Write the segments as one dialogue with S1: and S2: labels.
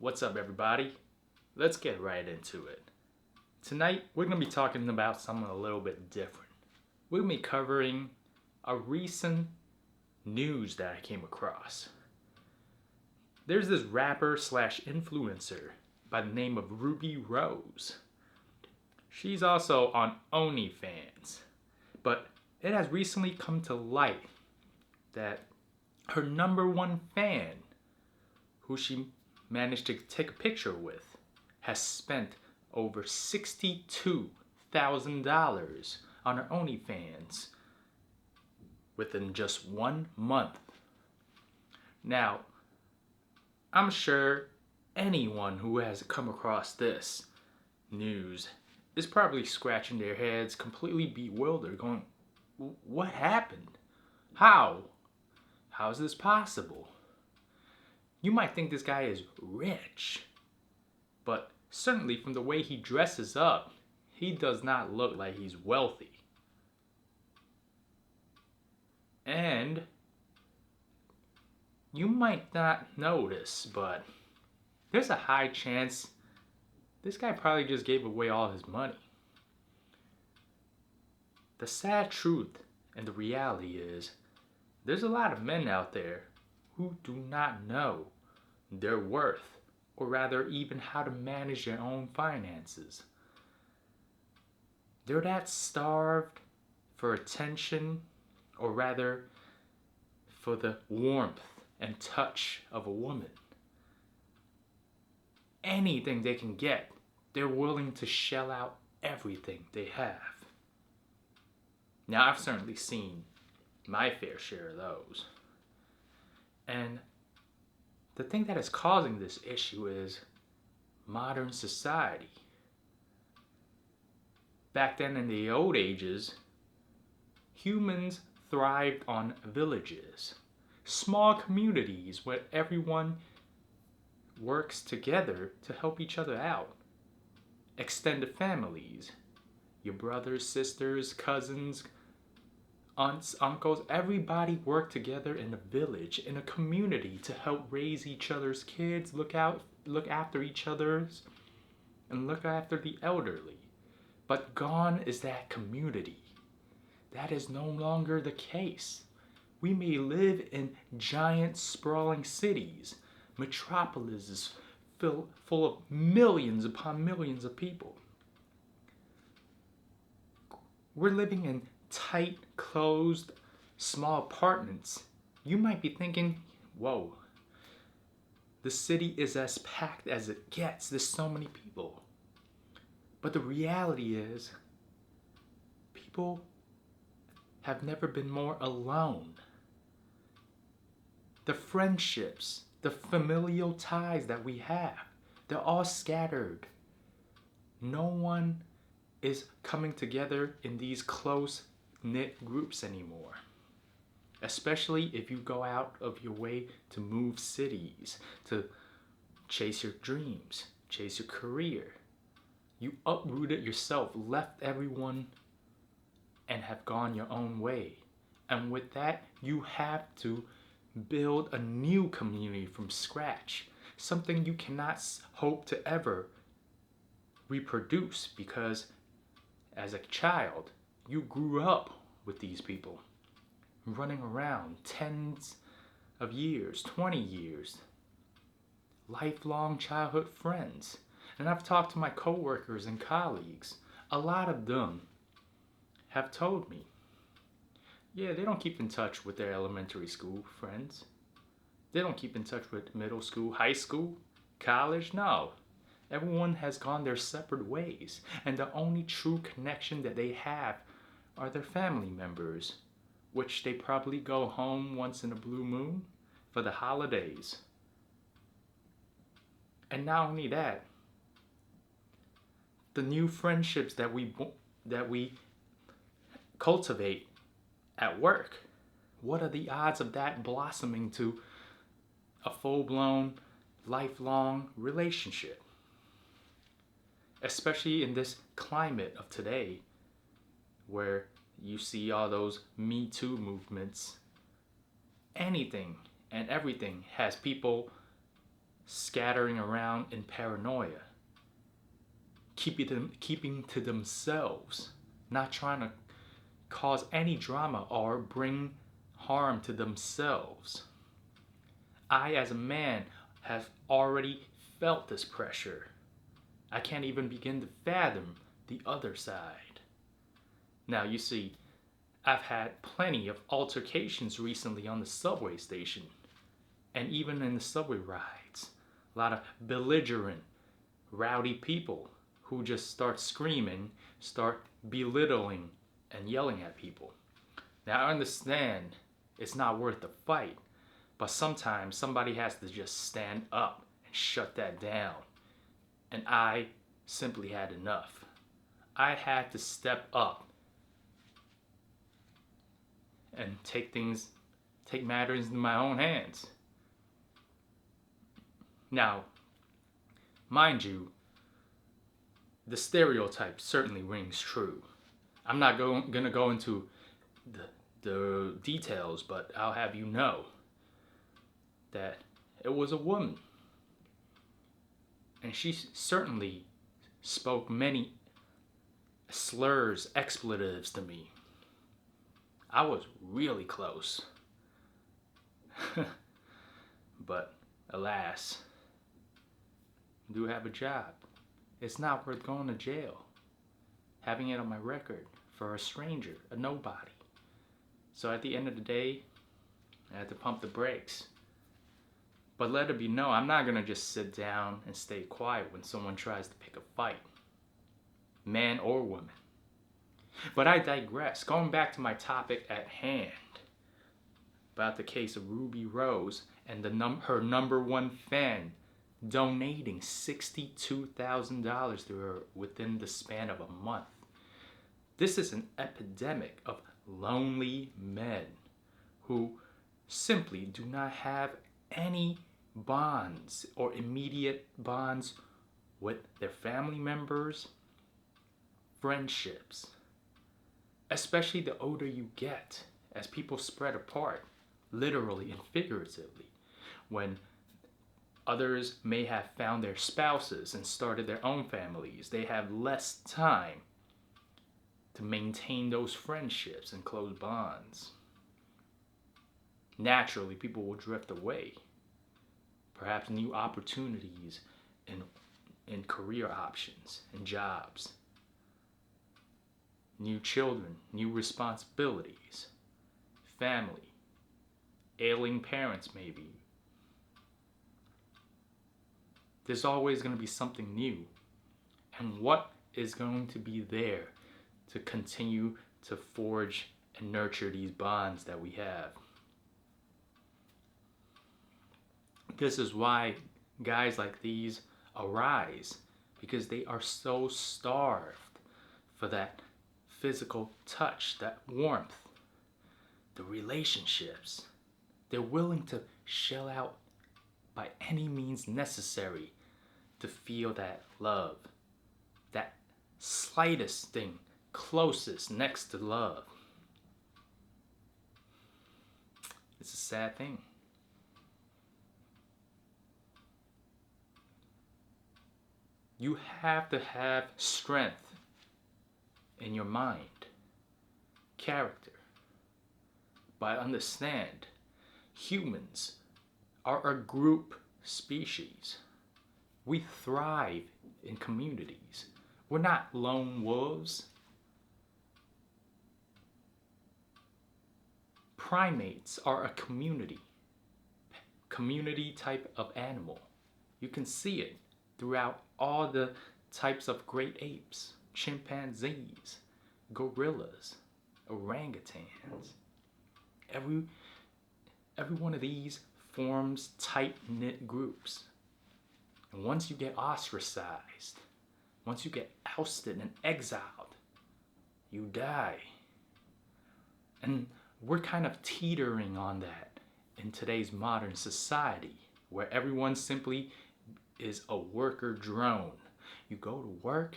S1: What's up, everybody? Let's get right into it. Tonight, we're going to be talking about something a little bit different. We're going to be covering a recent news that I came across. There's this rapper slash influencer by the name of Ruby Rose. She's also on OnlyFans, but it has recently come to light that her number one fan, who she managed to take a picture with, has spent over $62,000 on her OnlyFans within just 1 month. Now, I'm sure anyone who has come across this news is probably scratching their heads, completely bewildered, going, what happened? How? How is this possible? You might think this guy is rich, but certainly from the way he dresses up, he does not look like he's wealthy. And you might not notice, but there's a high chance this guy probably just gave away all his money. The sad truth and the reality is, there's a lot of men out there who do not know their worth, or rather even how to manage their own finances. They're that starved for attention, or rather for the warmth and touch of a woman. Anything they can get, they're willing to shell out everything they have. Now, I've certainly seen my fair share of those. And the thing that is causing this issue is modern society. Back then in the old ages, humans thrived on villages, small communities where everyone works together to help each other out. Extended families, your brothers, sisters, cousins, aunts, uncles, everybody worked together in a village, in a community to help raise each other's kids, look after each other's, and look after the elderly. But gone is that community. That is no longer the case. We may live in giant sprawling cities, metropolises full of millions upon millions of people. We're living in tight, closed, small apartments. You might be thinking, whoa, the city is as packed as it gets. There's so many people. But the reality is, people have never been more alone. The friendships, the familial ties that we have, they're all scattered. No one is coming together in these close-knit groups anymore. Especially if you go out of your way to move cities, to chase your dreams, chase your career. You uprooted yourself, left everyone, and have gone your own way. And with that, you have to build a new community from scratch. Something you cannot hope to ever reproduce, because as a child, you grew up with these people, running around tens of years, 20 years, lifelong childhood friends. And I've talked to my coworkers and colleagues. A lot of them have told me, yeah, they don't keep in touch with their elementary school friends. They don't keep in touch with middle school, high school, college. No. Everyone has gone their separate ways. And the only true connection that they have are their family members, which they probably go home once in a blue moon for the holidays. And not only that, the new friendships that we cultivate at work, what are the odds of that blossoming to a full-blown, lifelong relationship? Especially in this climate of today, where you see all those Me Too movements. Anything and everything has people scattering around in paranoia, keeping to themselves, not trying to cause any drama or bring harm to themselves. I, as a man, have already felt this pressure. I can't even begin to fathom the other side. Now, you see, I've had plenty of altercations recently on the subway station, and even in the subway rides. A lot of belligerent, rowdy people who just start screaming, start belittling, and yelling at people. Now, I understand it's not worth the fight, but sometimes somebody has to just stand up and shut that down. And I simply had enough. I had to step up and take matters into my own hands. Now, mind you, the stereotype certainly rings true. I'm not going to go into the details, but I'll have you know that it was a woman. And she certainly spoke many slurs, expletives to me. I was really close. But alas, I do have a job. It's not worth going to jail, having it on my record for a stranger, a nobody. So at the end of the day, I had to pump the brakes. But let it be known, I'm not going to just sit down and stay quiet when someone tries to pick a fight, man or woman. But I digress. Going back to my topic at hand about the case of Ruby Rose and her number one fan donating $62,000 to her within the span of a month. This is an epidemic of lonely men who simply do not have any bonds or immediate bonds with their family members, friendships. Especially the older you get, as people spread apart, literally and figuratively, when others may have found their spouses and started their own families, they have less time to maintain those friendships and close bonds. Naturally, people will drift away. Perhaps new opportunities in career options and jobs. New children, new responsibilities, family, ailing parents maybe. There's always going to be something new. And what is going to be there to continue to forge and nurture these bonds that we have? This is why guys like these arise, because they are so starved for that physical touch, that warmth, the relationships. They're willing to shell out by any means necessary to feel that love, that slightest thing, closest next to love. It's a sad thing. You have to have strength in your mind, character. But understand, humans are a group species. We thrive in communities. We're not lone wolves. Primates are a community type of animal. You can see it throughout all the types of great apes, chimpanzees, gorillas, orangutans. Every one of these forms tight-knit groups. And once you get ostracized, once you get ousted and exiled, you die. And we're kind of teetering on that in today's modern society, where everyone simply is a worker drone. You go to work,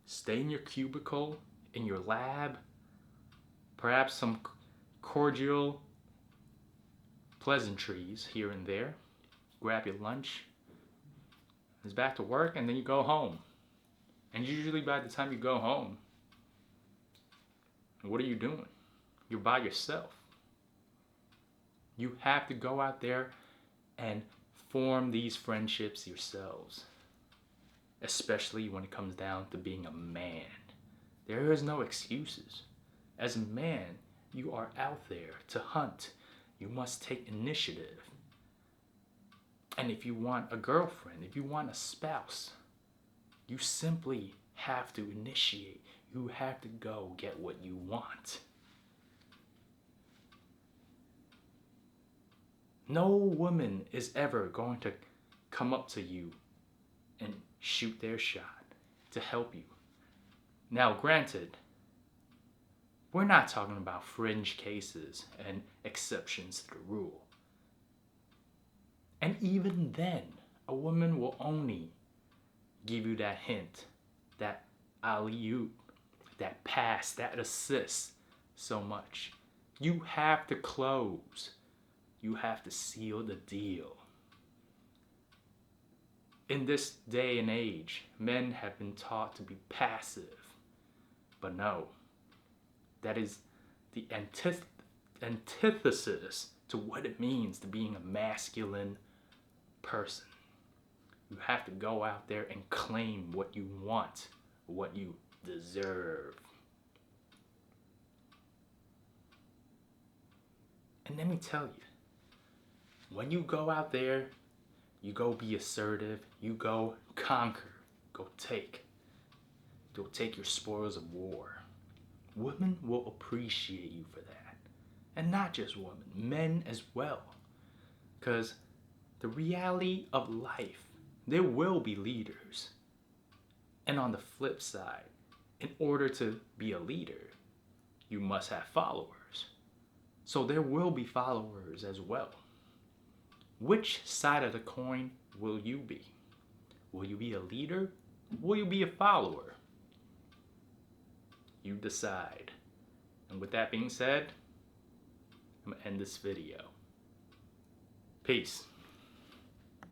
S1: stay in your cubicle, in your lab, perhaps some cordial pleasantries here and there, grab your lunch, It's back to work, and then you go home. And usually by the time you go home, what are you doing? You're by yourself. You have to go out there and form these friendships yourselves. Especially when it comes down to being a man. There is no excuses. As a man, you are out there to hunt. You must take initiative. And if you want a girlfriend, if you want a spouse, you simply have to initiate. You have to go get what you want. No woman is ever going to come up to you and shoot their shot to help you. Now, granted, we're not talking about fringe cases and exceptions to the rule. And even then, a woman will only give you that hint, that alley-oop, that pass, that assist so much. You have to close. You have to seal the deal. In this day and age, men have been taught to be passive. But no, that is the antithesis to what it means to being a masculine person. You have to go out there and claim what you want, what you deserve. And let me tell you, when you go out there, you go be assertive, you go conquer, go take your spoils of war. Women will appreciate you for that. And not just women, men as well. Because the reality of life, there will be leaders. And on the flip side, in order to be a leader, you must have followers. So there will be followers as well. Which side of the coin will you be? Will you be a leader? Will you be a follower? You decide. And with that being said, I'm going to end this video. Peace.